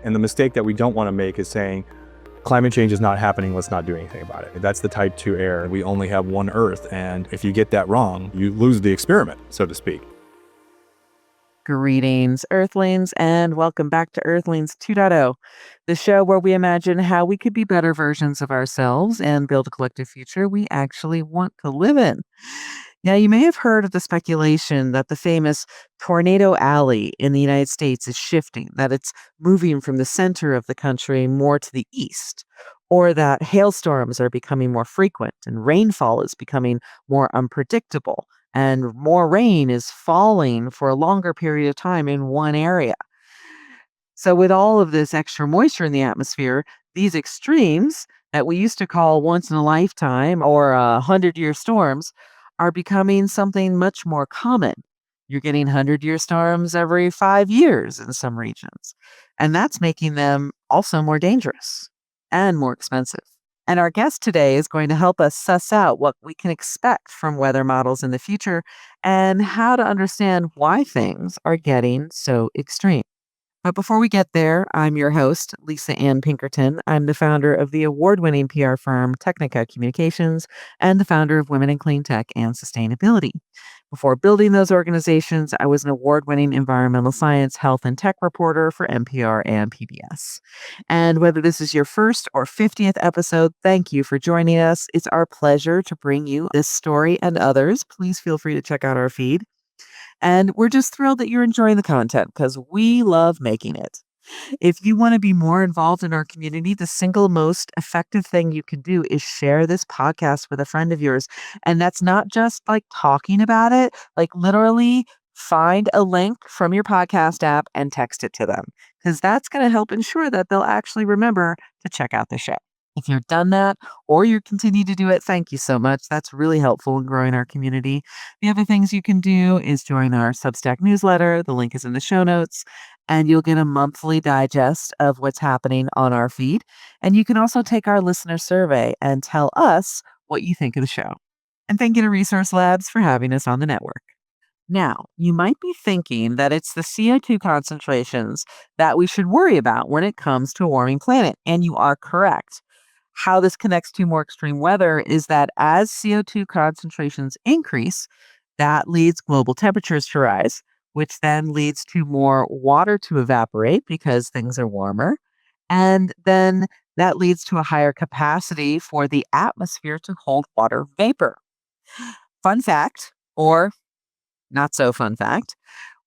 And the mistake that we don't want to make is saying, climate change is not happening, let's not do anything about it. That's the type 2 error. We only have one Earth, and if you get that wrong, you lose the experiment, so to speak. Greetings, Earthlings, and welcome back to Earthlings 2.0, the show where we imagine how we could be better versions of ourselves and build a collective future we actually want to live in. Now, you may have heard of the speculation that the famous Tornado Alley in the United States is shifting, that it's moving from the center of the country more to the east, or that hailstorms are becoming more frequent and rainfall is becoming more unpredictable, and more rain is falling for a longer period of time in one area. So, with all of this extra moisture in the atmosphere, these extremes that we used to call once in a lifetime or 100-year storms are becoming something much more common. You're getting 100-year storms every 5 years in some regions. And that's making them also more dangerous and more expensive. And our guest today is going to help us suss out what we can expect from weather models in the future and how to understand why things are getting so extreme. But before we get there, I'm your host, Lisa Ann Pinkerton. I'm the founder of the award-winning PR firm Technica Communications and the founder of Women in Clean Tech and Sustainability. Before building those organizations, I was an award-winning environmental science, health, and tech reporter for NPR and PBS. And whether this is your first or 50th episode, thank you for joining us. It's our pleasure to bring you this story and others. Please feel free to check out our feed. And we're just thrilled that you're enjoying the content because we love making it. If you want to be more involved in our community, the single most effective thing you can do is share this podcast with a friend of yours. And that's not just like talking about it, like literally find a link from your podcast app and text it to them because that's going to help ensure that they'll actually remember to check out the show. If you've done that or you continue to do it, thank you so much. That's really helpful in growing our community. The other things you can do is join our Substack newsletter. The link is in the show notes, and you'll get a monthly digest of what's happening on our feed. And you can also take our listener survey and tell us what you think of the show. And thank you to Resource Labs for having us on the network. Now, you might be thinking that it's the CO2 concentrations that we should worry about when it comes to a warming planet, and you are correct. How this connects to more extreme weather is that as CO2 concentrations increase, that leads global temperatures to rise, which then leads to more water to evaporate because things are warmer. And then that leads to a higher capacity for the atmosphere to hold water vapor. Fun fact, or not so fun fact,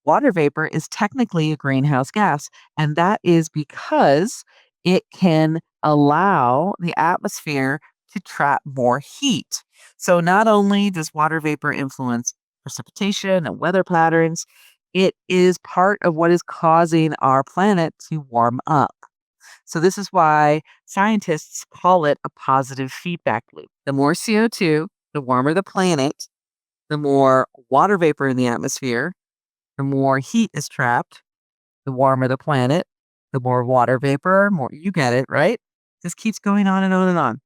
water vapor is technically a greenhouse gas, and that is because it can allow the atmosphere to trap more heat. So not only does water vapor influence precipitation and weather patterns, it is part of what is causing our planet to warm up. So this is why scientists call it a positive feedback loop. The more CO2, the warmer the planet, the more water vapor in the atmosphere, the more heat is trapped, the warmer the planet, the more water vapor, more you get it, right? This keeps going on and on and on.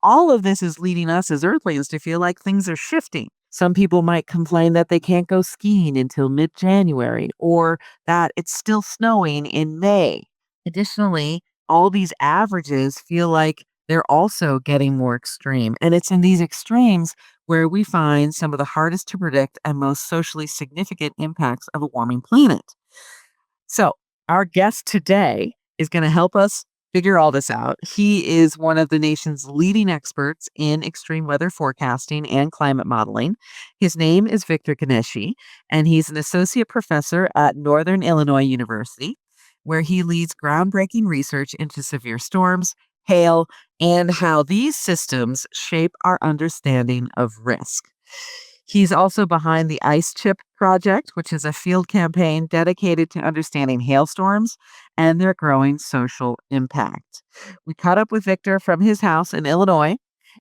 All of this is leading us as Earthlings to feel like things are shifting. Some people might complain that they can't go skiing until mid-January or that it's still snowing in May. Additionally, all these averages feel like they're also getting more extreme. And it's in these extremes where we find some of the hardest to predict and most socially significant impacts of a warming planet. So, our guest today is going to help us figure all this out. He is one of the nation's leading experts in extreme weather forecasting and climate modeling. His name is Victor Gensini, and he's an associate professor at Northern Illinois University, where he leads groundbreaking research into severe storms, hail, and how these systems shape our understanding of risk. He's also behind the ICECHIP project, which is a field campaign dedicated to understanding hailstorms and their growing social impact. We caught up with Victor from his house in Illinois,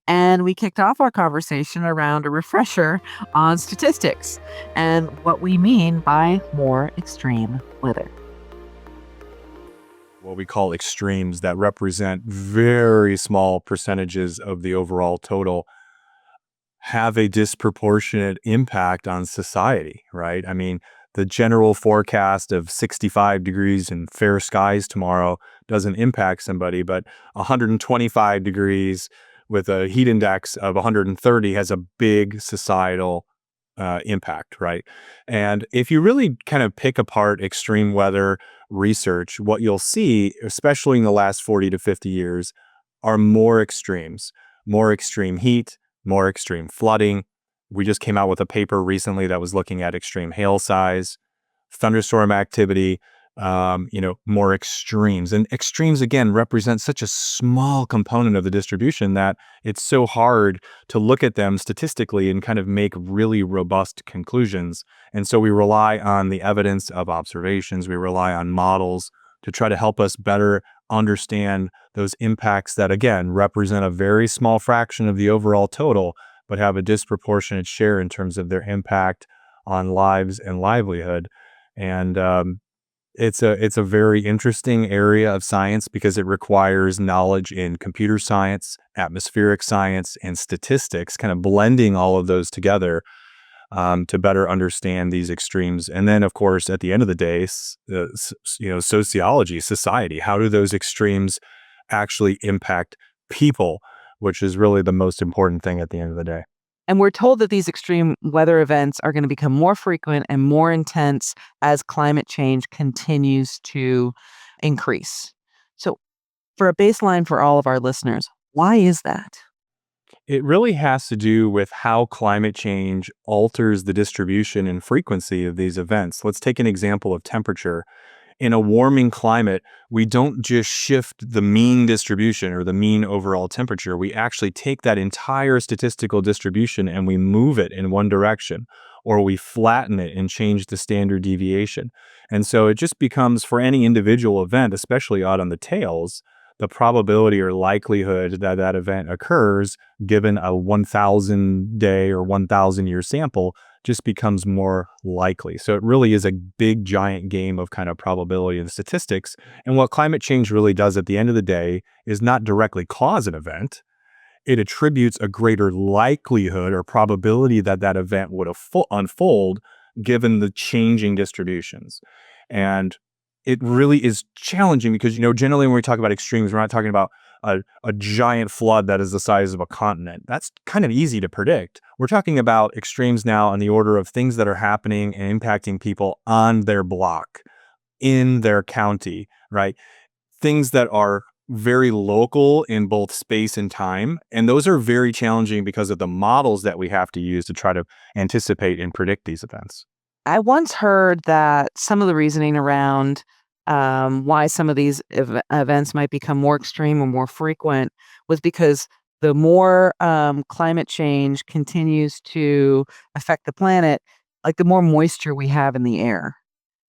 and we kicked off our conversation around a refresher on statistics and what we mean by more extreme weather. What we call extremes that represent very small percentages of the overall total have a disproportionate impact on society, right? I mean, The general forecast of 65 degrees and fair skies tomorrow doesn't impact somebody, but 125 degrees with a heat index of 130 has a big societal impact, right? And if you really kind of pick apart extreme weather research, what you'll see, especially in the last 40 to 50 years, are more extremes, more extreme heat, more extreme flooding. We just came out with a paper recently that was looking at extreme hail size, thunderstorm activity, more extremes. And extremes, again, represent such a small component of the distribution that it's so hard to look at them statistically and kind of make really robust conclusions. And so we rely on the evidence of observations, we rely on models to try to help us better understand those impacts that, again, represent a very small fraction of the overall total, but have a disproportionate share in terms of their impact on lives and livelihood. And it's a very interesting area of science because it requires knowledge in computer science, atmospheric science, and statistics, kind of blending all of those together to better understand these extremes. And then, of course, at the end of the day, sociology, society, how do those extremes actually impact people, which is really the most important thing at the end of the day. And we're told that these extreme weather events are going to become more frequent and more intense as climate change continues to increase. So, for a baseline for all of our listeners, why is that? It really has to do with how climate change alters the distribution and frequency of these events. Let's take an example of temperature. In a warming climate, we don't just shift the mean distribution or the mean overall temperature. We actually take that entire statistical distribution and we move it in one direction, or we flatten it and change the standard deviation. And so it just becomes, for any individual event, especially out on the tails, the probability or likelihood that that event occurs, given a 1,000 day or 1,000 year sample, just becomes more likely. So it really is a big, giant game of kind of probability and statistics. And what climate change really does at the end of the day is not directly cause an event. It attributes a greater likelihood or probability that that event would unfold given the changing distributions. And it really is challenging because, generally when we talk about extremes, we're not talking about a giant flood that is the size of a continent. That's kind of easy to predict. We're talking about extremes now on the order of things that are happening and impacting people on their block, in their county, right? Things that are very local in both space and time. And those are very challenging because of the models that we have to use to try to anticipate and predict these events. I once heard that some of the reasoning around why some of these events might become more extreme or more frequent was because the more climate change continues to affect the planet, like the more moisture we have in the air.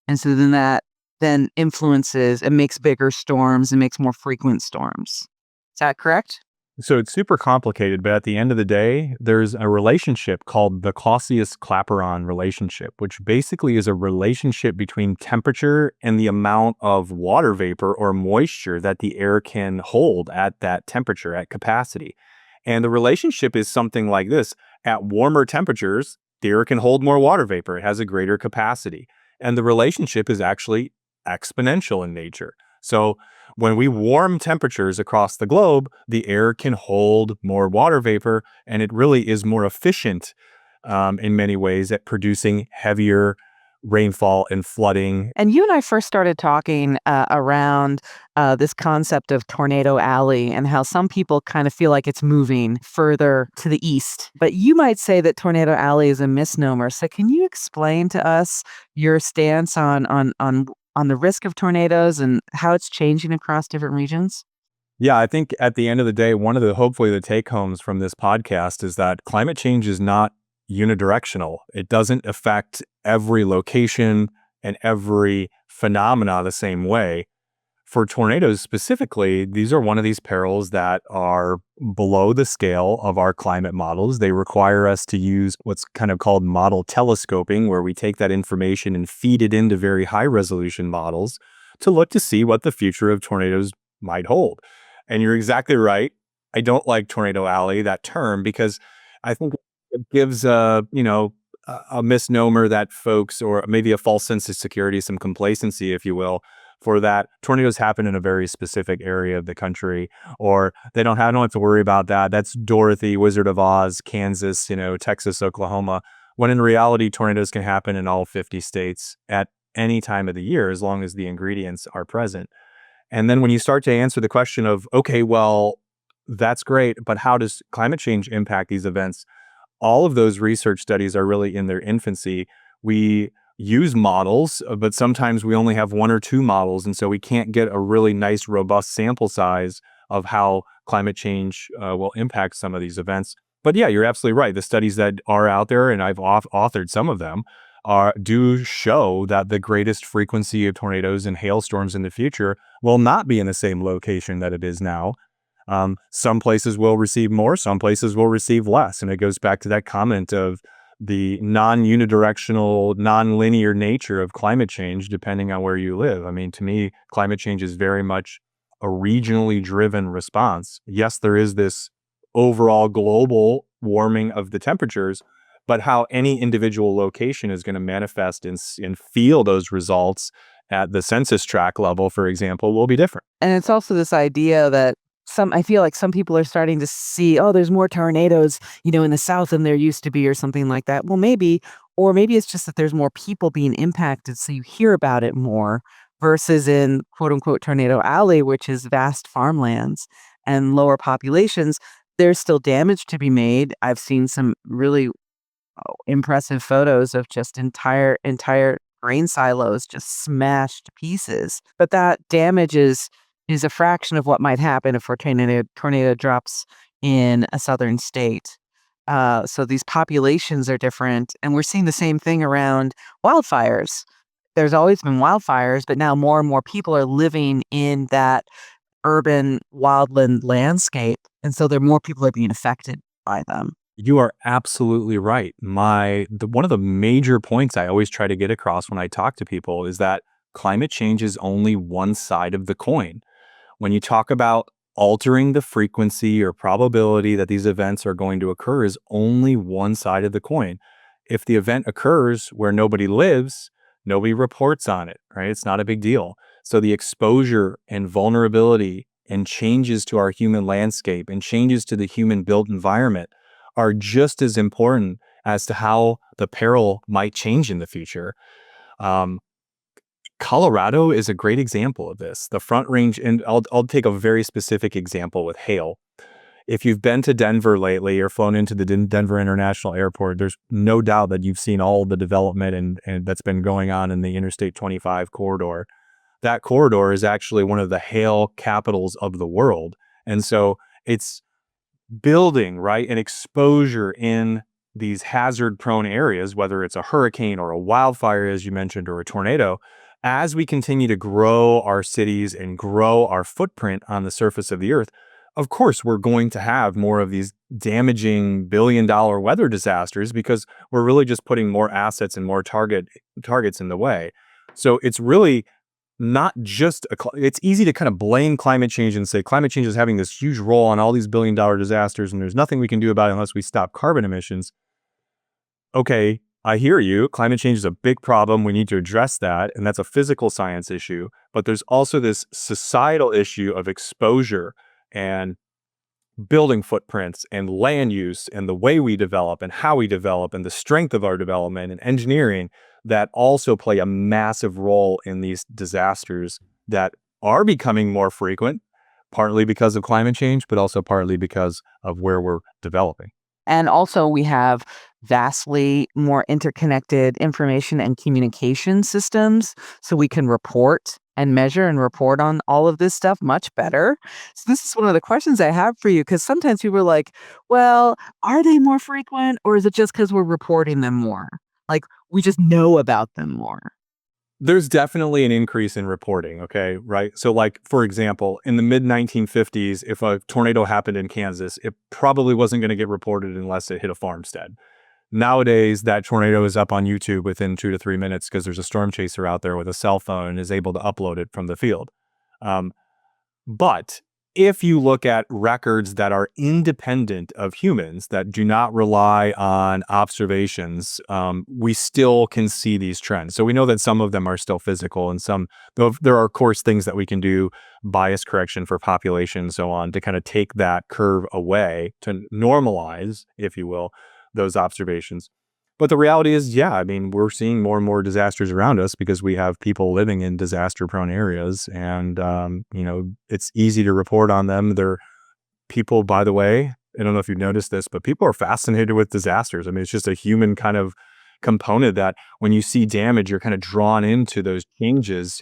And so then that then influences and makes bigger storms and makes more frequent storms. Is that correct? So it's super complicated, but at the end of the day, there's a relationship called the Clausius-Clapeyron relationship, which basically is a relationship between temperature and the amount of water vapor or moisture that the air can hold at that temperature, at capacity. And the relationship is something like this. At warmer temperatures, the air can hold more water vapor. It has a greater capacity. And the relationship is actually exponential in nature. So when we warm temperatures across the globe, the air can hold more water vapor, and it really is more efficient in many ways at producing heavier rainfall and flooding. And you and I first started talking around this concept of Tornado Alley and how some people kind of feel like it's moving further to the east. But you might say that Tornado Alley is a misnomer. So can you explain to us your stance on the risk of tornadoes and how it's changing across different regions? Yeah, I think at the end of the day, one of hopefully the take homes from this podcast is that climate change is not unidirectional. It doesn't affect every location and every phenomena the same way. For tornadoes specifically, these are one of these perils that are below the scale of our climate models. They require us to use what's kind of called model telescoping, where we take that information and feed it into very high resolution models to look to see what the future of tornadoes might hold. And you're exactly right. I don't like Tornado Alley, that term, because I think it gives a misnomer that folks, or maybe a false sense of security, some complacency, if you will, for that tornadoes happen in a very specific area of the country, or I don't have to worry about that. That's Dorothy, Wizard of Oz, Kansas, Texas, Oklahoma. When in reality, tornadoes can happen in all 50 states at any time of the year, as long as the ingredients are present. And then when you start to answer the question of, okay, well, that's great, but how does climate change impact these events? All of those research studies are really in their infancy. We use models, but sometimes we only have one or two models. And so we can't get a really nice, robust sample size of how climate change will impact some of these events. But yeah, you're absolutely right. The studies that are out there, and I've authored some of them, do show that the greatest frequency of tornadoes and hailstorms in the future will not be in the same location that it is now. Some places will receive more, some places will receive less. And it goes back to that comment of the non-unidirectional, non-linear nature of climate change, depending on where you live. I mean, to me, climate change is very much a regionally driven response. Yes, there is this overall global warming of the temperatures, but how any individual location is going to manifest and feel those results at the census tract level, for example, will be different. And it's also this idea that I feel like some people are starting to see, oh, there's more tornadoes, in the South than there used to be or something like that. Well, maybe, or maybe it's just that there's more people being impacted, so you hear about it more versus in quote unquote Tornado Alley, which is vast farmlands and lower populations. There's still damage to be made. I've seen some really impressive photos of just entire grain silos just smashed to pieces. But that damage is a fraction of what might happen if a tornado drops in a southern state. So these populations are different, and we're seeing the same thing around wildfires. There's always been wildfires, but now more and more people are living in that urban wildland landscape, and so more people are being affected by them. You are absolutely right. One of the major points I always try to get across when I talk to people is that climate change is only one side of the coin. When you talk about altering the frequency or probability that these events are going to occur, is only one side of the coin. If the event occurs where nobody lives, nobody reports on it, right? It's not a big deal. So the exposure and vulnerability and changes to our human landscape and changes to the human built environment are just as important as to how the peril might change in the future. Um, Colorado is a great example of this. The Front Range, and I'll take a very specific example with hail. If you've been to Denver lately or flown into the Denver International Airport, there's no doubt that you've seen all the development and that's been going on in the Interstate 25 corridor. That corridor is actually one of the hail capitals of the world. And so it's building, right, an exposure in these hazard prone areas, whether it's a hurricane or a wildfire, as you mentioned, or a tornado. As we continue to grow our cities and grow our footprint on the surface of the earth, of course, we're going to have more of these damaging billion-dollar weather disasters because we're really just putting more assets and more targets in the way. So it's really not just it's easy to kind of blame climate change and say climate change is having this huge role on all these billion-dollar disasters and there's nothing we can do about it unless we stop carbon emissions. Okay, I hear you. Climate change is a big problem. We need to address that. And that's a physical science issue. But there's also this societal issue of exposure and building footprints and land use and the way we develop and how we develop and the strength of our development and engineering that also play a massive role in these disasters that are becoming more frequent, partly because of climate change, but also partly because of where we're developing. And also, we have vastly more interconnected information and communication systems, so we can report and measure and report on all of this stuff much better. So, this is one of the questions I have for you because sometimes people are like, well, are they more frequent or is it just because we're reporting them more? Like, we just know about them more. There's definitely an increase in reporting, okay, right? So like, for example, in the mid 1950s, if a tornado happened in Kansas, it probably wasn't going to get reported unless it hit a farmstead. Nowadays, that tornado is up on YouTube within 2 to 3 minutes because there's a storm chaser out there with a cell phone and is able to upload it from the field. Um, but if you look at records that are independent of humans, that do not rely on observations, we still can see these trends. So we know that some of them are still physical, and some, though, there are, of course, things that we can do, bias correction for population and so on, to kind of take that curve away, to normalize, if you will, those observations. But the reality is, yeah, I mean, we're seeing more and more disasters around us because we have people living in disaster-prone areas, and it's easy to report on them. They're people, by the way. I don't know if you've noticed this, but people are fascinated with disasters. I mean, it's just a human kind of component that when you see damage, you're kind of drawn into those changes,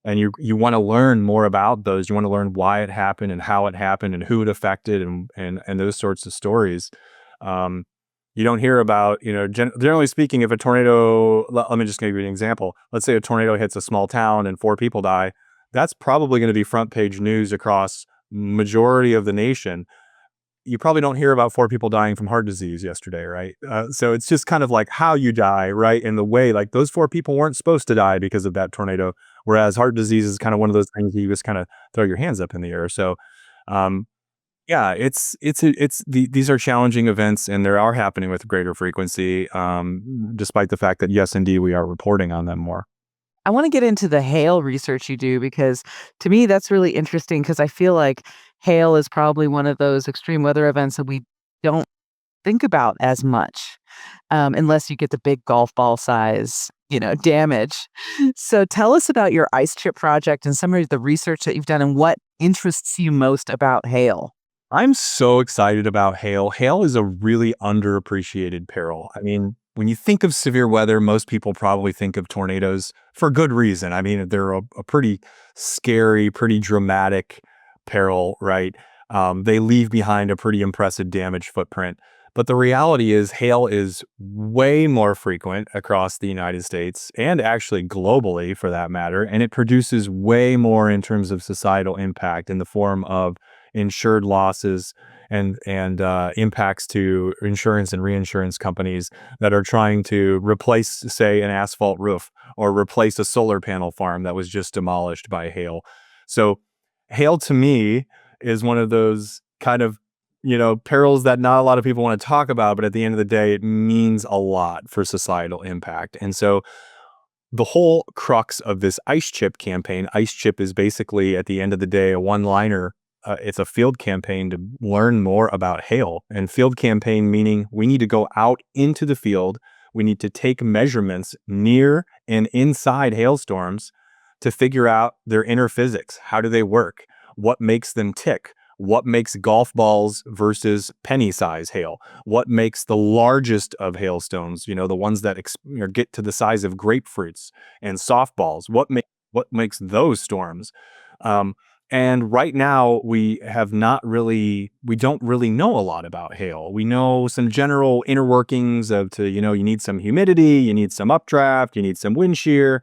and you want to learn more about those. You want to learn why it happened and how it happened and who it affected, and those sorts of stories. Um, you don't hear about, generally speaking, if a tornado, let me just give you an example. Let's say a tornado hits a small town and 4 people die. That's probably going to be front page news across majority of the nation. You probably don't hear about 4 people dying from heart disease yesterday, right? So it's just kind of like how you die, right? In the way, like, those 4 people weren't supposed to die because of that tornado, whereas heart disease is kind of one of those things you just kind of throw your hands up in the air. So, um, yeah, these are challenging events, and they are happening with greater frequency, despite the fact that, yes, indeed, we are reporting on them more. I want to get into the hail research you do because to me that's really interesting because I feel like hail is probably one of those extreme weather events that we don't think about as much unless you get the big golf ball size, damage. So tell us about your ice chip project and some of the research that you've done and what interests you most about hail. I'm so excited about hail. Hail is a really underappreciated peril. I mean, when you think of severe weather, most people probably think of tornadoes for good reason. I mean, they're a pretty scary, pretty dramatic peril, right? They leave behind a pretty impressive damage footprint. But the reality is, hail is way more frequent across the United States and actually globally for that matter. And it produces way more in terms of societal impact in the form of insured losses and impacts to insurance and reinsurance companies that are trying to replace, say, an asphalt roof or replace a solar panel farm that was just demolished by hail. So hail to me is one of those kind of perils that not a lot of people want to talk about, but at the end of the day, it means a lot for societal impact. And so the whole crux of this ICECHIP campaign, ICECHIP is basically, at the end of the day, a one-liner. It's a field campaign to learn more about hail. And field campaign meaning we need to go out into the field. We need to take measurements near and inside hailstorms to figure out their inner physics. How do they work? What makes them tick? What makes golf balls versus penny size hail? What makes the largest of hailstones, the ones that get to the size of grapefruits and softballs? What makes those storms? Um, and right now we don't really know a lot about hail. We know some general inner workings you need some humidity, you need some updraft, you need some wind shear.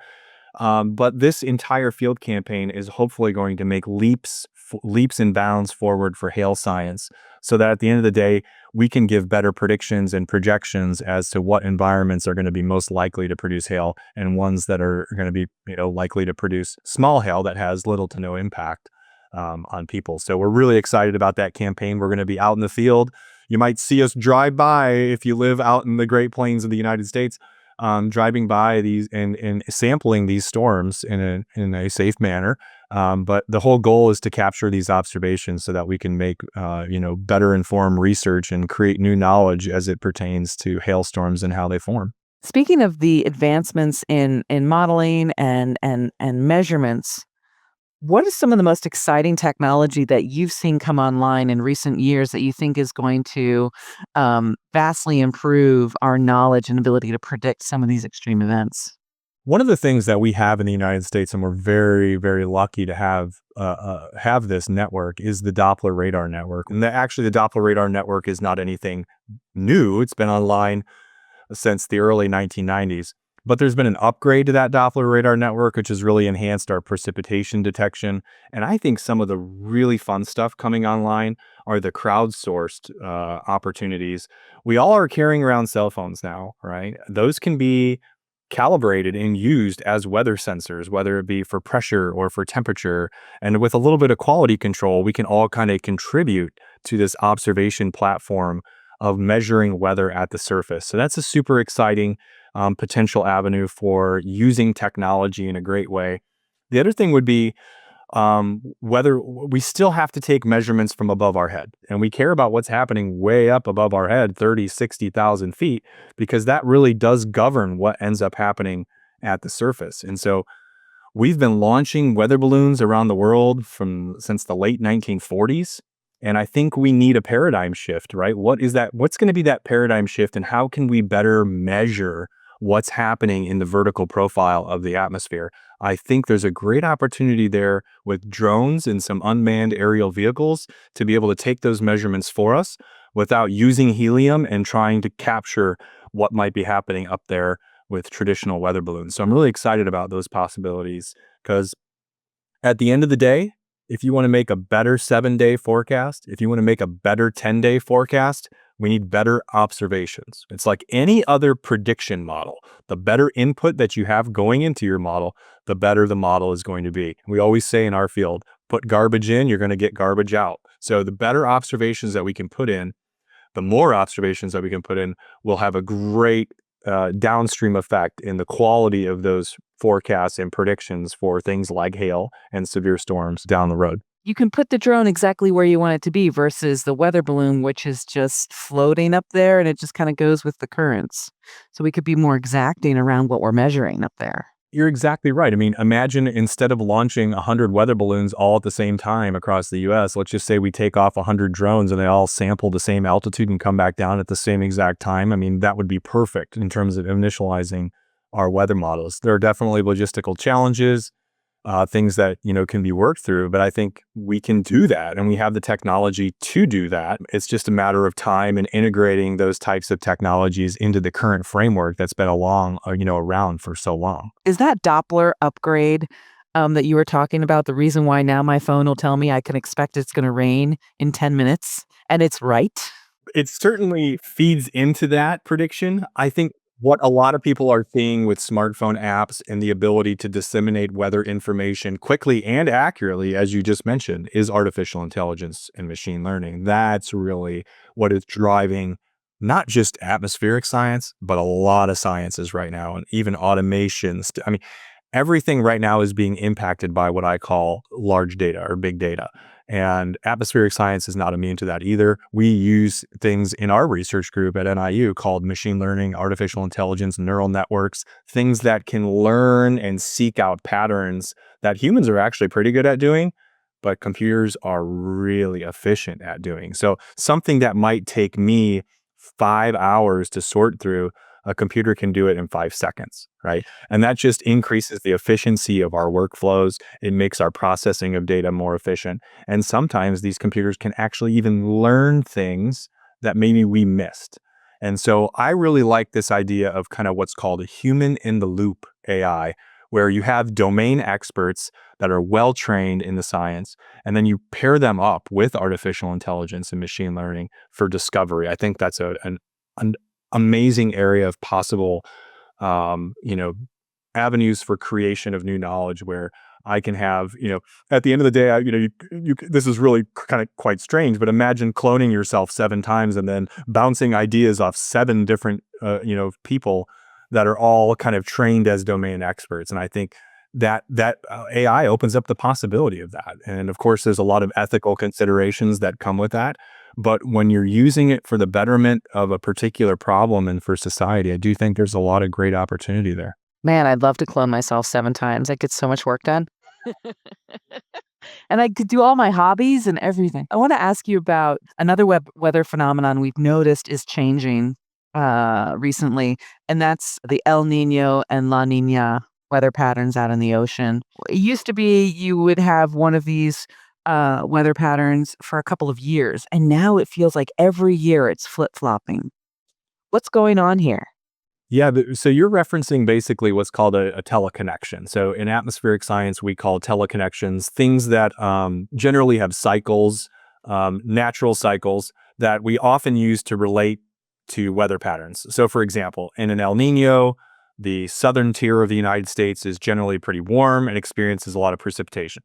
But this entire field campaign is hopefully going to make leaps and bounds forward for hail science, so that at the end of the day, we can give better predictions and projections as to what environments are going to be most likely to produce hail and ones that are going to be, likely to produce small hail that has little to no impact on people. So we're really excited about that campaign. We're going to be out in the field. You might see us drive by if you live out in the Great Plains of the United States, driving by these and sampling these storms in a safe manner. But the whole goal is to capture these observations so that we can make better informed research and create new knowledge as it pertains to hailstorms and how they form. Speaking of the advancements in modeling and measurements, what is some of the most exciting technology that you've seen come online in recent years that you think is going to vastly improve our knowledge and ability to predict some of these extreme events? One of the things that we have in the United States, and we're very, very lucky to have this network, is the Doppler radar network. And actually, the Doppler radar network is not anything new. It's been online since the early 1990s. But there's been an upgrade to that Doppler radar network, which has really enhanced our precipitation detection. And I think some of the really fun stuff coming online are the crowdsourced opportunities. We all are carrying around cell phones now, right? Those can be calibrated and used as weather sensors, whether it be for pressure or for temperature. And with a little bit of quality control, we can all kind of contribute to this observation platform of measuring weather at the surface. So that's a super exciting potential avenue for using technology in a great way. The other thing would be whether we still have to take measurements from above our head, and we care about what's happening way up above our head, 30, 60,000 feet, because that really does govern what ends up happening at the surface. And so we've been launching weather balloons around the world since the late 1940s. And I think we need a paradigm shift, right? What is that? What's going to be that paradigm shift, and how can we better measure what's happening in the vertical profile of the atmosphere? I think there's a great opportunity there with drones and some unmanned aerial vehicles to be able to take those measurements for us without using helium and trying to capture what might be happening up there with traditional weather balloons. So I'm really excited about those possibilities because at the end of the day, if you want to make a better 7-day forecast, if you want to make a better 10-day forecast, we need better observations. It's like any other prediction model. The better input that you have going into your model, the better the model is going to be. We always say in our field, put garbage in, you're going to get garbage out. So the better observations that we can put in, the more observations that we can put in, will have a great downstream effect in the quality of those forecasts and predictions for things like hail and severe storms down the road. You can put the drone exactly where you want it to be versus the weather balloon, which is just floating up there and it just kind of goes with the currents. So we could be more exacting around what we're measuring up there. You're exactly right. I mean, imagine instead of launching 100 weather balloons all at the same time across the US, let's just say we take off 100 drones and they all sample the same altitude and come back down at the same exact time. I mean, that would be perfect in terms of initializing our weather models. There are definitely logistical challenges, things that can be worked through, but I think we can do that, and we have the technology to do that. It's just a matter of time and integrating those types of technologies into the current framework that's been around for so long. Is that Doppler upgrade that you were talking about the reason why now my phone will tell me I can expect it's going to rain in 10 minutes and it's right? It certainly feeds into that prediction. I think what a lot of people are seeing with smartphone apps and the ability to disseminate weather information quickly and accurately, as you just mentioned, is artificial intelligence and machine learning. That's really what is driving not just atmospheric science, but a lot of sciences right now, and even automations. I mean, everything right now is being impacted by what I call large data or big data. And atmospheric science is not immune to that either. We use things in our research group at NIU called machine learning, artificial intelligence, neural networks, things that can learn and seek out patterns that humans are actually pretty good at doing, but computers are really efficient at doing. So something that might take me 5 hours to sort through, a computer can do it in 5 seconds, right? And that just increases the efficiency of our workflows. It makes our processing of data more efficient. And sometimes these computers can actually even learn things that maybe we missed. And so I really like this idea of kind of what's called a human in the loop AI, where you have domain experts that are well trained in the science, and then you pair them up with artificial intelligence and machine learning for discovery. I think that's an amazing area of possible, um, you know, avenues for creation of new knowledge where I can have, at the end of the day, this is really kind of quite strange, but imagine cloning yourself 7 times and then bouncing ideas off 7 different, people that are all kind of trained as domain experts. And I think that AI opens up the possibility of that. And of course, there's a lot of ethical considerations that come with that. But when you're using it for the betterment of a particular problem and for society, I do think there's a lot of great opportunity there. Man, I'd love to clone myself 7 times. I'd get so much work done. And I could do all my hobbies and everything. I want to ask you about another weather phenomenon we've noticed is changing recently, and that's the El Nino and La Nina weather patterns out in the ocean. It used to be you would have one of these weather patterns for a couple of years, and now it feels like every year it's flip-flopping. What's going on here? Yeah, so you're referencing basically what's called a teleconnection. So in atmospheric science, we call teleconnections things that generally have cycles, natural cycles that we often use to relate to weather patterns. So for example, in an El Nino, The southern tier of the United States is generally pretty warm and experiences a lot of precipitation.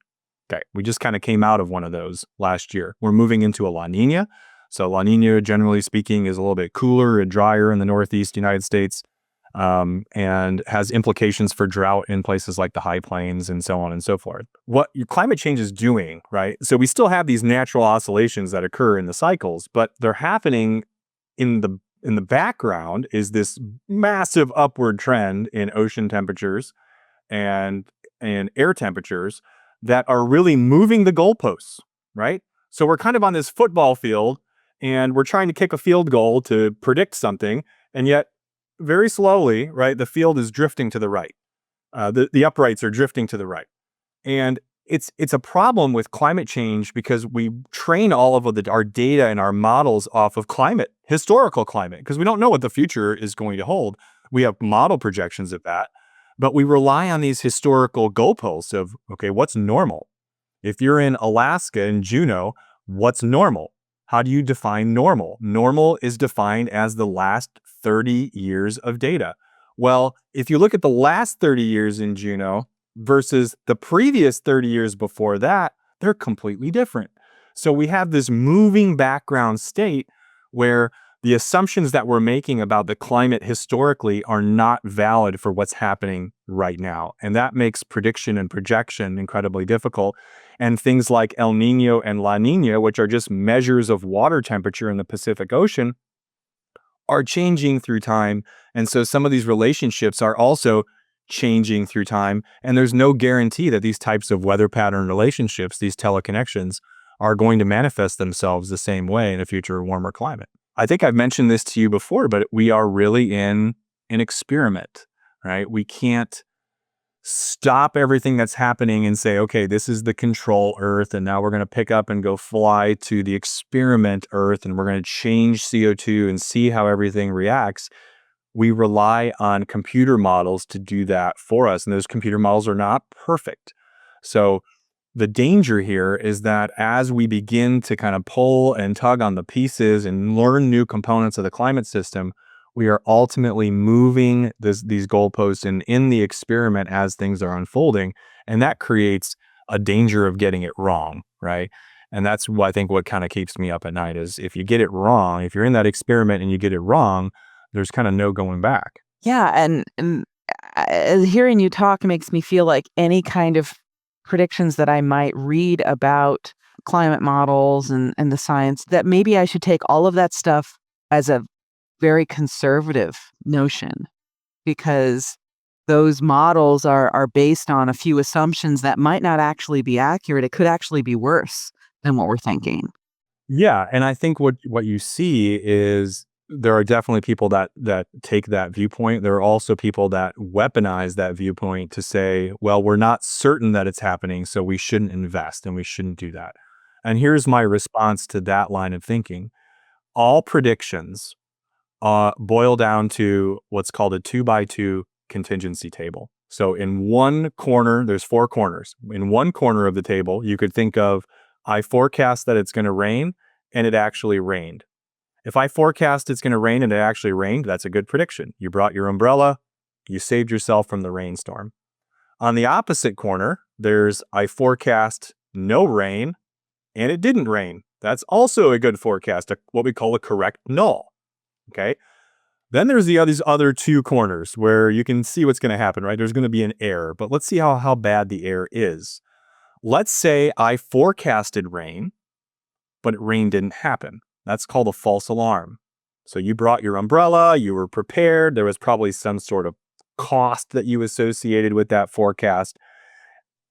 Okay, we just kind of came out of one of those last year. We're moving into a La Nina. So La Nina, generally speaking, is a little bit cooler and drier in the Northeast United States, and has implications for drought in places like the high plains and so on and so forth. What your climate change is doing, right? So we still have these natural oscillations that occur in the cycles, but they're happening in the background is this massive upward trend in ocean temperatures and air temperatures that are really moving the goalposts, right? So we're kind of on this football field and we're trying to kick a field goal to predict something, and yet very slowly, right, the field is drifting to the right. The uprights are drifting to the right. And it's a problem with climate change because we train all of our data and our models off of historical climate, because we don't know what the future is going to hold. We have model projections of that, but we rely on these historical goalposts of, okay, what's normal? If you're in Alaska in Juneau, what's normal? How do you define normal? Normal is defined as the last 30 years of data. Well, if you look at the last 30 years in Juneau versus the previous 30 years before that, they're completely different. So we have this moving background state where the assumptions that we're making about the climate historically are not valid for what's happening right now. And that makes prediction and projection incredibly difficult. And things like El Nino and La Nina, which are just measures of water temperature in the Pacific Ocean, are changing through time. And so some of these relationships are also changing through time. And there's no guarantee that these types of weather pattern relationships, these teleconnections, are going to manifest themselves the same way in a future warmer climate. I think I've mentioned this to you before, but we are really in an experiment, right? We can't stop everything that's happening and say, okay, this is the control Earth, and now we're going to pick up and go fly to the experiment Earth, and we're going to change CO2 and see how everything reacts. We rely on computer models to do that for us, and those computer models are not perfect. So the danger here is that as we begin to kind of pull and tug on the pieces and learn new components of the climate system, we are ultimately moving these goalposts in the experiment as things are unfolding. And that creates a danger of getting it wrong, right? And that's what I think what kind of keeps me up at night is if you get it wrong, if you're in that experiment and you get it wrong, there's kind of no going back. Yeah, hearing you talk makes me feel like any kind of predictions that I might read about climate models and the science, that maybe I should take all of that stuff as a very conservative notion, because those models are based on a few assumptions that might not actually be accurate. It could actually be worse than what we're thinking. Yeah, and I think what you see is there are definitely people that take that viewpoint. There are also people that weaponize that viewpoint to say, well, we're not certain that it's happening, so we shouldn't invest and we shouldn't do that. And here's my response to that line of thinking. All predictions boil down to what's called a 2x2 contingency table. So in one corner, there's four corners. In one corner of the table, you could think of, I forecast that it's going to rain, and it actually rained. If I forecast it's going to rain and it actually rained, that's a good prediction. You brought your umbrella, you saved yourself from the rainstorm. On the opposite corner, there's I forecast no rain and it didn't rain. That's also a good forecast, what we call a correct null. Okay. Then there's these other two corners where you can see what's going to happen, right? There's going to be an error, but let's see how bad the error is. Let's say I forecasted rain, but rain didn't happen. That's called a false alarm. So you brought your umbrella, you were prepared. There was probably some sort of cost that you associated with that forecast.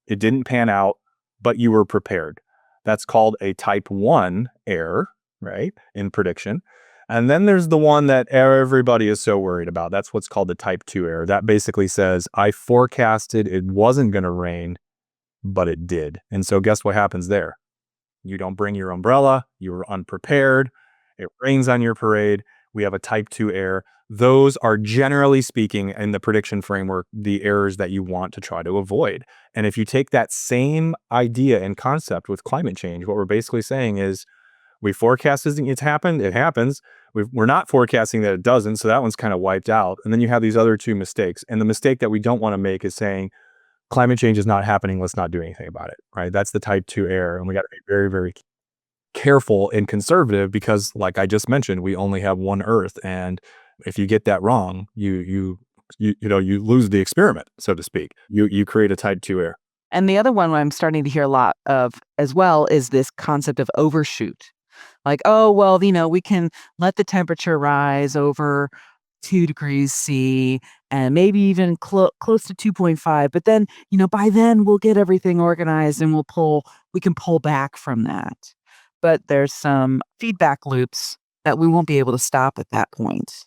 It didn't pan out, but you were prepared. That's called a type 1 error, right, in prediction. And then there's the one that everybody is so worried about. That's what's called the type 2 error. That basically says, I forecasted it wasn't going to rain, but it did. And so guess what happens there? You don't bring your umbrella, you were unprepared, it rains on your parade, we have a type 2 error. Those are, generally speaking, in the prediction framework, the errors that you want to try to avoid. And if you take that same idea and concept with climate change, what we're basically saying is We forecast it's happened, it happens. We're not forecasting that it doesn't, so that one's kind of wiped out. And then you have these other two mistakes. And the mistake that we don't want to make is saying climate change is not happening, let's not do anything about it, right? That's the type 2 error. And we got to be very, very careful and conservative because, like I just mentioned, we only have one Earth. And if you get that wrong, you lose the experiment, so to speak. You create a type 2 error. And the other one I'm starting to hear a lot of as well is this concept of overshoot. Like, oh, well, we can let the temperature rise over 2 degrees C and maybe even close to 2.5. But then, by then we'll get everything organized and we can pull back from that. But there's some feedback loops that we won't be able to stop at that point.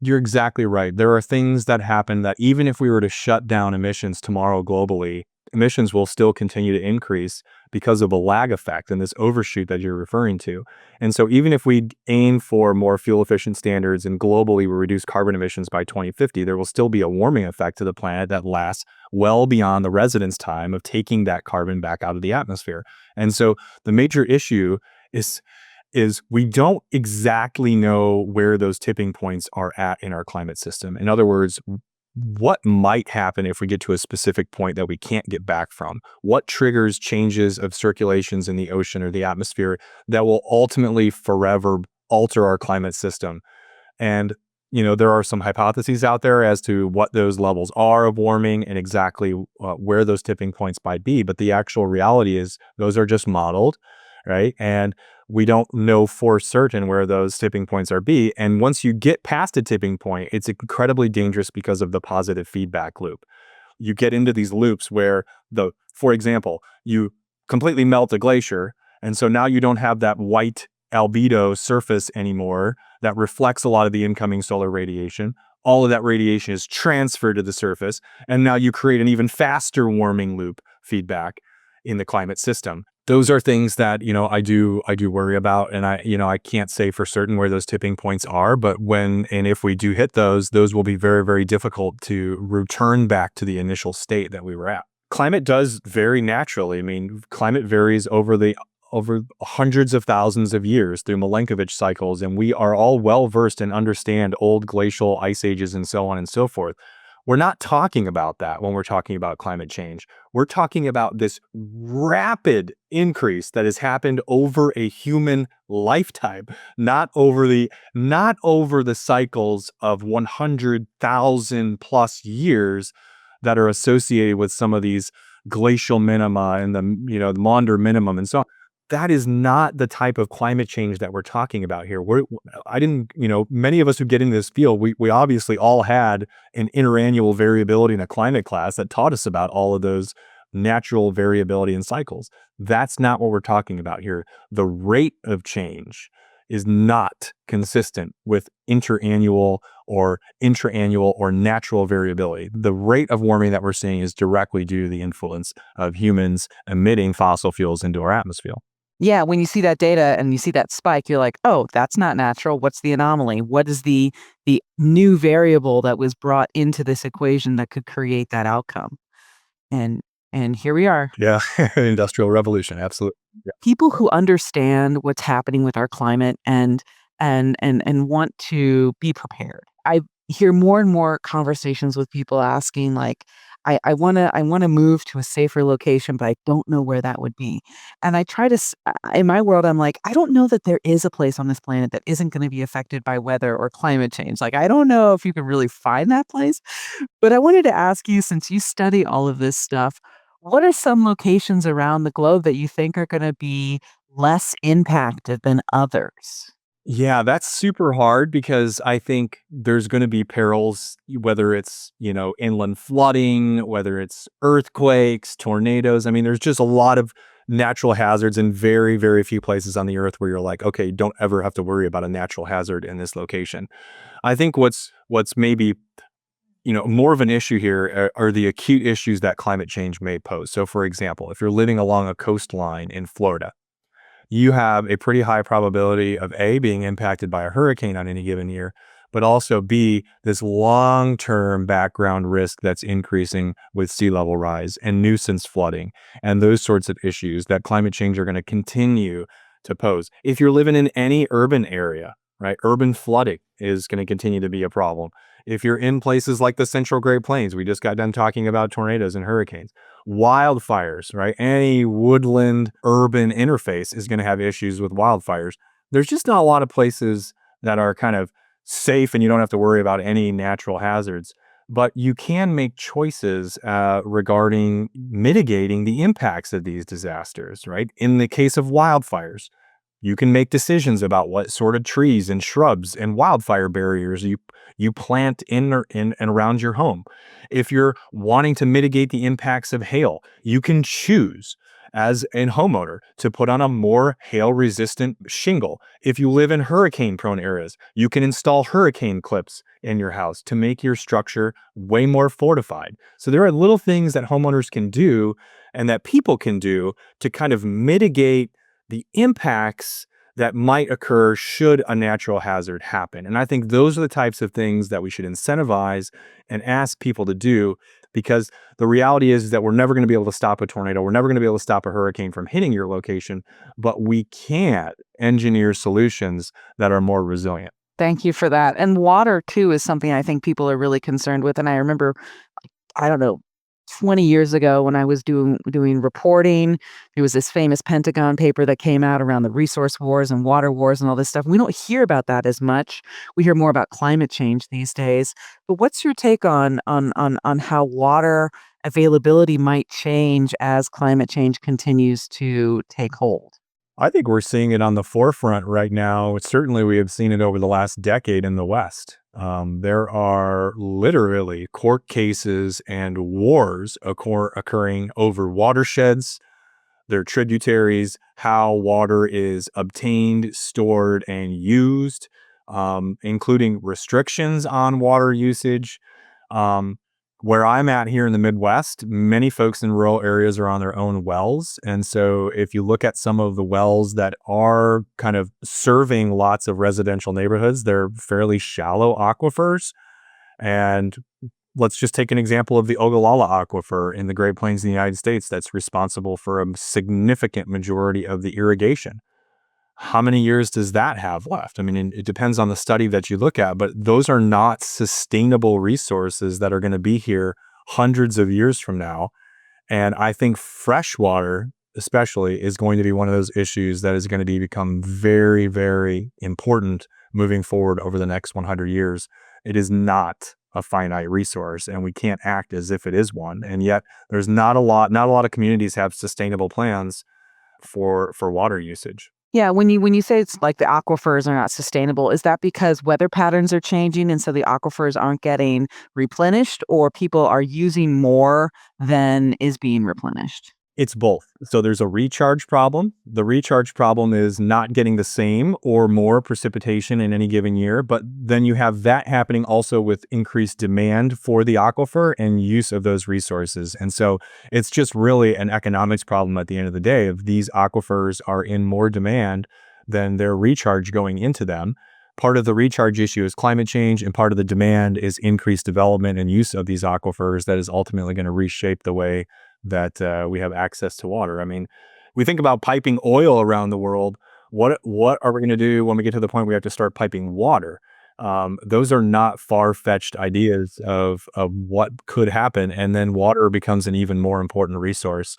You're exactly right. There are things that happen that even if we were to shut down emissions tomorrow globally, emissions will still continue to increase because of a lag effect and this overshoot that you're referring to. And so even if we aim for more fuel efficient standards and globally we reduce carbon emissions by 2050, there will still be a warming effect to the planet that lasts well beyond the residence time of taking that carbon back out of the atmosphere. And so the major issue is we don't exactly know where those tipping points are at in our climate system. In other words, what might happen if we get to a specific point that we can't get back from? What triggers changes of circulations in the ocean or the atmosphere that will ultimately forever alter our climate system? And, there are some hypotheses out there as to what those levels are of warming and exactly where those tipping points might be. But the actual reality is those are just modeled, right? And we don't know for certain where those tipping points are be. And once you get past a tipping point, it's incredibly dangerous because of the positive feedback loop. You get into these loops where for example, you completely melt a glacier. And so now you don't have that white albedo surface anymore that reflects a lot of the incoming solar radiation. All of that radiation is transferred to the surface. And now you create an even faster warming loop feedback in the climate system. Those are things that, I do worry about. And I can't say for certain where those tipping points are, but when and if we do hit those will be very, very difficult to return back to the initial state that we were at. Climate does vary naturally. I mean, climate varies over hundreds of thousands of years through Milankovitch cycles, and we are all well versed and understand old glacial ice ages and so on and so forth. We're not talking about that when we're talking about climate change. We're talking about this rapid increase that has happened over a human lifetime, not over the cycles of 100,000 plus years that are associated with some of these glacial minima and the Maunder minimum and so on. That is not the type of climate change that we're talking about here. Many of us who get into this field, we obviously all had an interannual variability in a climate class that taught us about all of those natural variability in cycles. That's not what we're talking about here. The rate of change is not consistent with interannual or intraannual or natural variability. The rate of warming that we're seeing is directly due to the influence of humans emitting fossil fuels into our atmosphere. Yeah, when you see that data and you see that spike, you're like, "Oh, that's not natural. What's the anomaly? What is the new variable that was brought into this equation that could create that outcome?" And here we are. Yeah, industrial revolution, absolutely. Yeah. People who understand what's happening with our climate and want to be prepared. I hear more and more conversations with people asking like, I wanna move to a safer location, but I don't know where that would be. And I try to in my world, I'm like, I don't know that there is a place on this planet that isn't gonna be affected by weather or climate change. Like, I don't know if you can really find that place. But I wanted to ask you, since you study all of this stuff, what are some locations around the globe that you think are gonna be less impacted than others? Yeah, that's super hard because I think there's going to be perils, whether it's, inland flooding, whether it's earthquakes, tornadoes. I mean, there's just a lot of natural hazards in very, very few places on the earth where you're like, okay, you don't ever have to worry about a natural hazard in this location. I think what's maybe, more of an issue here are the acute issues that climate change may pose. So, for example, if you're living along a coastline in Florida, you have a pretty high probability of A, being impacted by a hurricane on any given year, but also B, this long-term background risk that's increasing with sea level rise and nuisance flooding and those sorts of issues that climate change are going to continue to pose. If you're living in any urban area, right, urban flooding is going to continue to be a problem. If you're in places like the Central Great Plains, we just got done talking about tornadoes and hurricanes, wildfires, right? Any woodland urban interface is going to have issues with wildfires. There's just not a lot of places that are kind of safe and you don't have to worry about any natural hazards. But you can make choices regarding mitigating the impacts of these disasters, right? In the case of wildfires, you can make decisions about what sort of trees and shrubs and wildfire barriers you plant in and around your home. If you're wanting to mitigate the impacts of hail, you can choose as a homeowner to put on a more hail resistant shingle. If you live in hurricane prone areas, you can install hurricane clips in your house to make your structure way more fortified. So there are little things that homeowners can do and that people can do to kind of mitigate the impacts that might occur should a natural hazard happen. And I think those are the types of things that we should incentivize and ask people to do, because the reality is that we're never going to be able to stop a tornado. We're never going to be able to stop a hurricane from hitting your location, but we can engineer solutions that are more resilient. Thank you for that. And water too is something I think people are really concerned with. And I remember, I don't know, 20 years ago when I was doing reporting, there was this famous Pentagon paper that came out around the resource wars and water wars and all this stuff. We don't hear about that as much. We hear more about climate change these days. But what's your take on how water availability might change as climate change continues to take hold? I think we're seeing it on the forefront right now. Certainly, we have seen it over the last decade in the West. There are literally court cases and wars occurring over watersheds, their tributaries, how water is obtained, stored, and used, including restrictions on water usage. Um, where I'm at here in the Midwest, many folks in rural areas are on their own wells. And so if you look at some of the wells that are kind of serving lots of residential neighborhoods, they're fairly shallow aquifers. And let's just take an example of the Ogallala Aquifer in the Great Plains of the United States that's responsible for a significant majority of the irrigation. How many years does that have left? I mean, it depends on the study that you look at, but those are not sustainable resources that are going to be here hundreds of years from now. And I think fresh water, especially, is going to be one of those issues that is going to become very, very important moving forward over the next 100 years. It is not a finite resource, and we can't act as if it is one. And yet, there's not a lot of communities have sustainable plans for water usage. Yeah, when you say it's like the aquifers are not sustainable, is that because weather patterns are changing and so the aquifers aren't getting replenished, or people are using more than is being replenished? It's both. So there's a recharge problem. The recharge problem is not getting the same or more precipitation in any given year, but then you have that happening also with increased demand for the aquifer and use of those resources. And so it's just really an economics problem at the end of the day. If these aquifers are in more demand than their recharge going into them, part of the recharge issue is climate change, and part of the demand is increased development and use of these aquifers that is ultimately going to reshape the way that we have access to water. I mean, we think about piping oil around the world. What are we going to do when we get to the point we have to start piping water? Those are not far-fetched ideas of what could happen, and then water becomes an even more important resource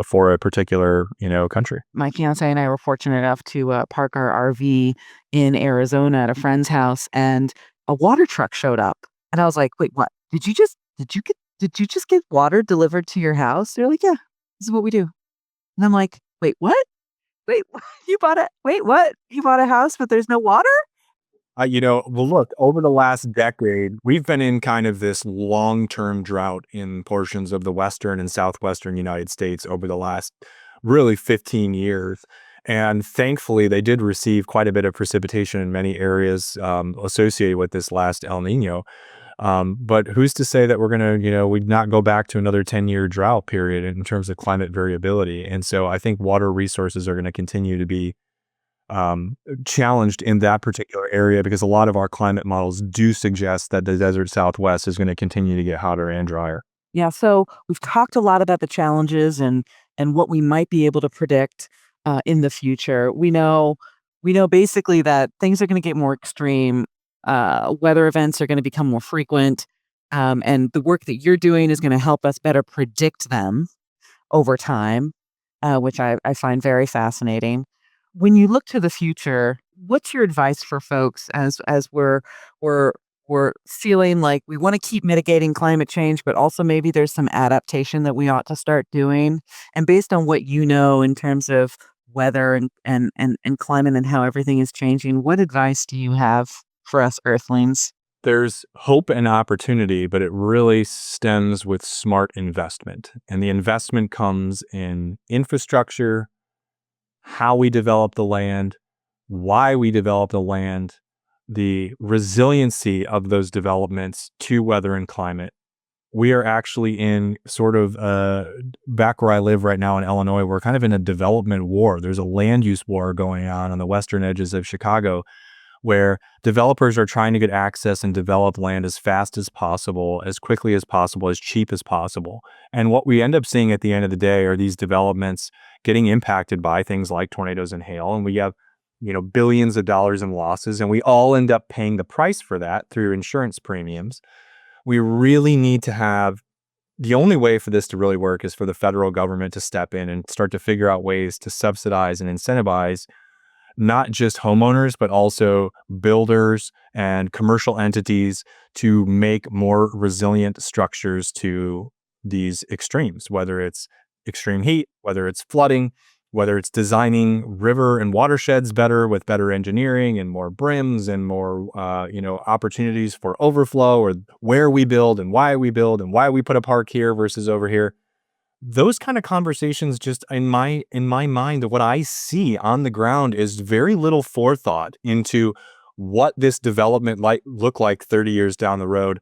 for a particular country. My fiance and I were fortunate enough to park our RV in Arizona at a friend's house, and a water truck showed up, and I was like, "Wait, what? Did you just get water delivered to your house?" They're like, "Yeah, this is what we do." And I'm like, "Wait, what? Wait, you bought a wait, what? You bought a house, but there's no water?" Well, look, over the last decade, we've been in kind of this long-term drought in portions of the western and southwestern United States over the last really 15 years. And thankfully, they did receive quite a bit of precipitation in many areas associated with this last El Nino. But who's to say that we're going to, we'd not go back to another 10-year drought period in terms of climate variability. And so I think water resources are going to continue to be challenged in that particular area, because a lot of our climate models do suggest that the desert Southwest is going to continue to get hotter and drier. Yeah, so we've talked a lot about the challenges and what we might be able to predict. in the future. We know basically that things are going to get more extreme. Weather events are going to become more frequent, and the work that you're doing is going to help us better predict them over time, which I find very fascinating. When you look to the future, what's your advice for folks as we're we're feeling like we want to keep mitigating climate change, but also maybe there's some adaptation that we ought to start doing. And based on what you know in terms of weather and climate and how everything is changing, what advice do you have for us Earthlings? There's hope and opportunity, but it really stems with smart investment. And the investment comes in infrastructure, how we develop the land, why we develop the land, the resiliency of those developments to weather and climate. We are actually in sort of back where I live right now in Illinois, we're kind of in a development war. There's a land use war going on the western edges of Chicago where developers are trying to get access and develop land as fast as possible, as quickly as possible, as cheap as possible. And what we end up seeing at the end of the day are these developments getting impacted by things like tornadoes and hail. And we have, billions of dollars in losses, and we all end up paying the price for that through insurance premiums. We really need to have the only way for this to really work is for the federal government to step in and start to figure out ways to subsidize and incentivize not just homeowners, but also builders and commercial entities to make more resilient structures to these extremes, whether it's extreme heat, whether it's flooding, whether it's designing river and watersheds better with better engineering and more brims and more, opportunities for overflow, or where we build and why we put a park here versus over here. Those kind of conversations, just in my mind, what I see on the ground is very little forethought into what this development might look like 30 years down the road,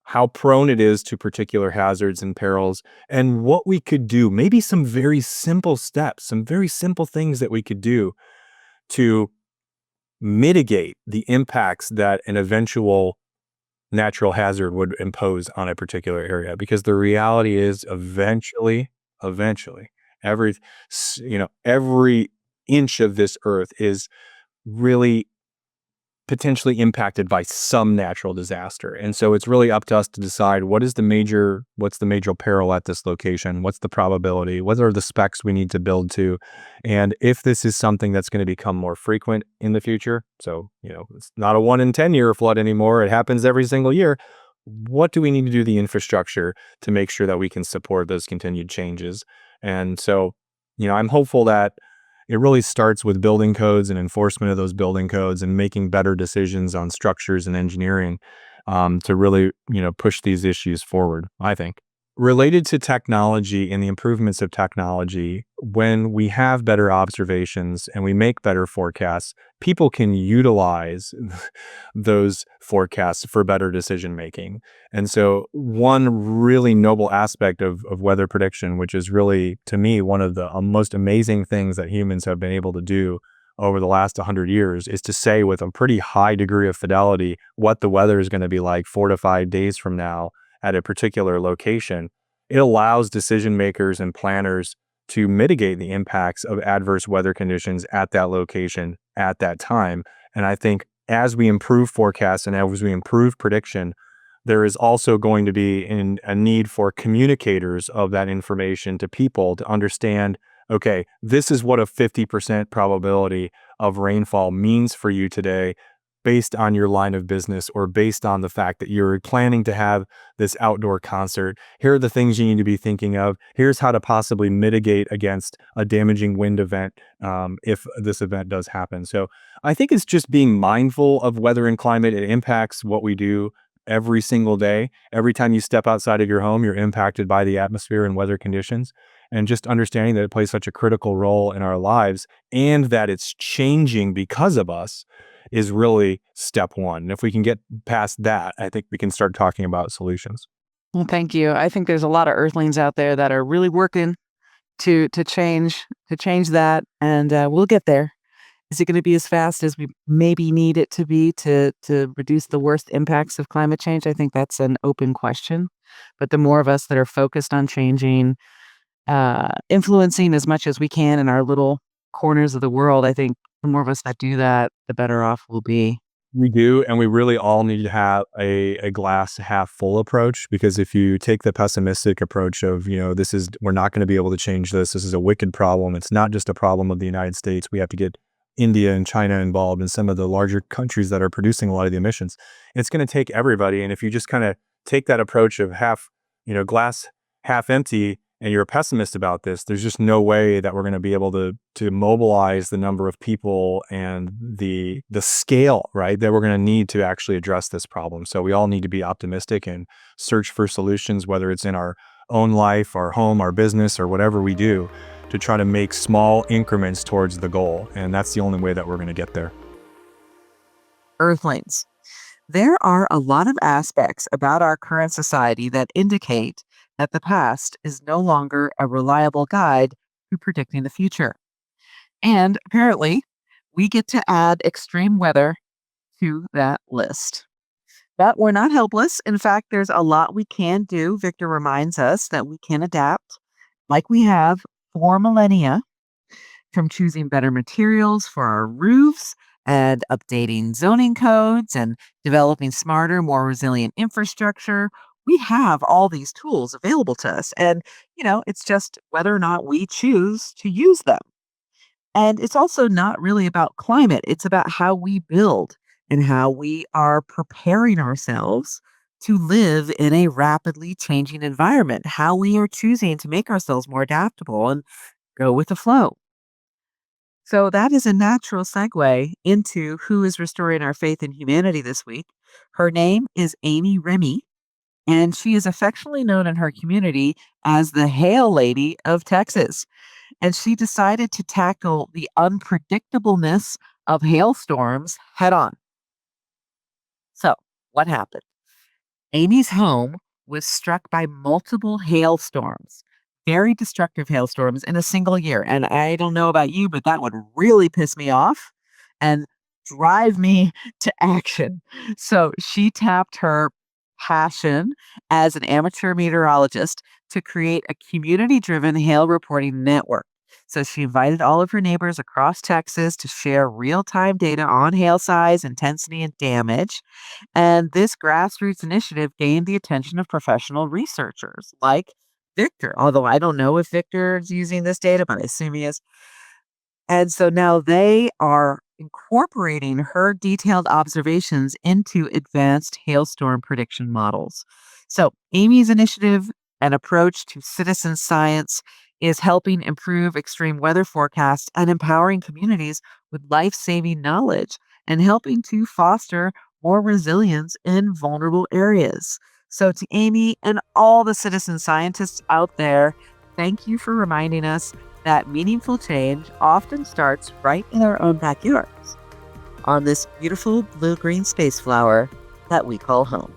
how prone it is to particular hazards and perils, and what we could do. Maybe some very simple steps, some very simple things that we could do to mitigate the impacts that an eventual natural hazard would impose on a particular area, because the reality is eventually every every inch of this earth is really potentially impacted by some natural disaster. And so it's really up to us to decide what's the major peril at this location, what's the probability, what are the specs we need to build to, and if this is something that's going to become more frequent in the future. So, it's not a 1 in 10 year flood anymore, it happens every single year. What do we need to do the infrastructure to make sure that we can support those continued changes? And so, I'm hopeful that it really starts with building codes and enforcement of those building codes and making better decisions on structures and engineering, to really, push these issues forward, I think. Related to technology and the improvements of technology, when we have better observations and we make better forecasts, people can utilize those forecasts for better decision making. And so, one really noble aspect of weather prediction, which is really, to me, one of the most amazing things that humans have been able to do over the last 100 years, is to say with a pretty high degree of fidelity what the weather is going to be like 4 to 5 days from now at a particular location. It allows decision makers and planners to mitigate the impacts of adverse weather conditions at that location at that time. And I think as we improve forecasts and as we improve prediction, there is also going to be a need for communicators of that information to people to understand, okay, this is what a 50% probability of rainfall means for you today, based on your line of business or based on the fact that you're planning to have this outdoor concert. Here are the things you need to be thinking of. Here's how to possibly mitigate against a damaging wind event, if this event does happen. So I think it's just being mindful of weather and climate. It impacts what we do every single day. Every time you step outside of your home, you're impacted by the atmosphere and weather conditions. And just understanding that it plays such a critical role in our lives and that it's changing because of us is really step one. And if we can get past that, I think we can start talking about solutions. Well, thank you. I think there's a lot of Earthlings out there that are really working to change that, and we'll get there. Is it going to be as fast as we maybe need it to be to reduce the worst impacts of climate change? I think that's an open question. But the more of us that are focused on changing, influencing as much as we can in our little corners of the world. I think the more of us that do that, the better off we'll be. We do, and we really all need to have a glass half full approach, because if you take the pessimistic approach of, we're not going to be able to change this. This is a wicked problem. It's not just a problem of the United States. We have to get India and China involved and some of the larger countries that are producing a lot of the emissions. It's going to take everybody. And if you just kind of take that approach of glass half empty, and you're a pessimist about this, there's just no way that we're going to be able to mobilize the number of people and the scale, right, that we're going to need to actually address this problem. So we all need to be optimistic and search for solutions, whether it's in our own life, our home, our business, or whatever we do, to try to make small increments towards the goal. And that's the only way that we're going to get there. Earthlings. There are a lot of aspects about our current society that indicate that the past is no longer a reliable guide to predicting the future. And apparently, we get to add extreme weather to that list. But we're not helpless. In fact, there's a lot we can do. Victor reminds us that we can adapt like we have for millennia, from choosing better materials for our roofs and updating zoning codes and developing smarter, more resilient infrastructure. We have all these tools available to us. And, it's just whether or not we choose to use them. And it's also not really about climate, it's about how we build and how we are preparing ourselves to live in a rapidly changing environment, how we are choosing to make ourselves more adaptable and go with the flow. So that is a natural segue into who is restoring our faith in humanity this week. Her name is Amy Remy, and she is affectionately known in her community as the Hail Lady of Texas. And she decided to tackle the unpredictableness of hailstorms head on. So, what happened? Amy's home was struck by multiple hailstorms, very destructive hailstorms in a single year. And I don't know about you, but that would really piss me off and drive me to action. So she tapped her passion as an amateur meteorologist to create a community driven hail reporting network. So she invited all of her neighbors across Texas to share real time data on hail size, intensity, and damage. And this grassroots initiative gained the attention of professional researchers like Victor, although I don't know if Victor is using this data, but I assume he is. And so now they are incorporating her detailed observations into advanced hailstorm prediction models. So Amy's initiative and approach to citizen science is helping improve extreme weather forecasts and empowering communities with life-saving knowledge and helping to foster more resilience in vulnerable areas. So to Amy and all the citizen scientists out there, thank you for reminding us that meaningful change often starts right in our own backyards on this beautiful blue-green space flower that we call home.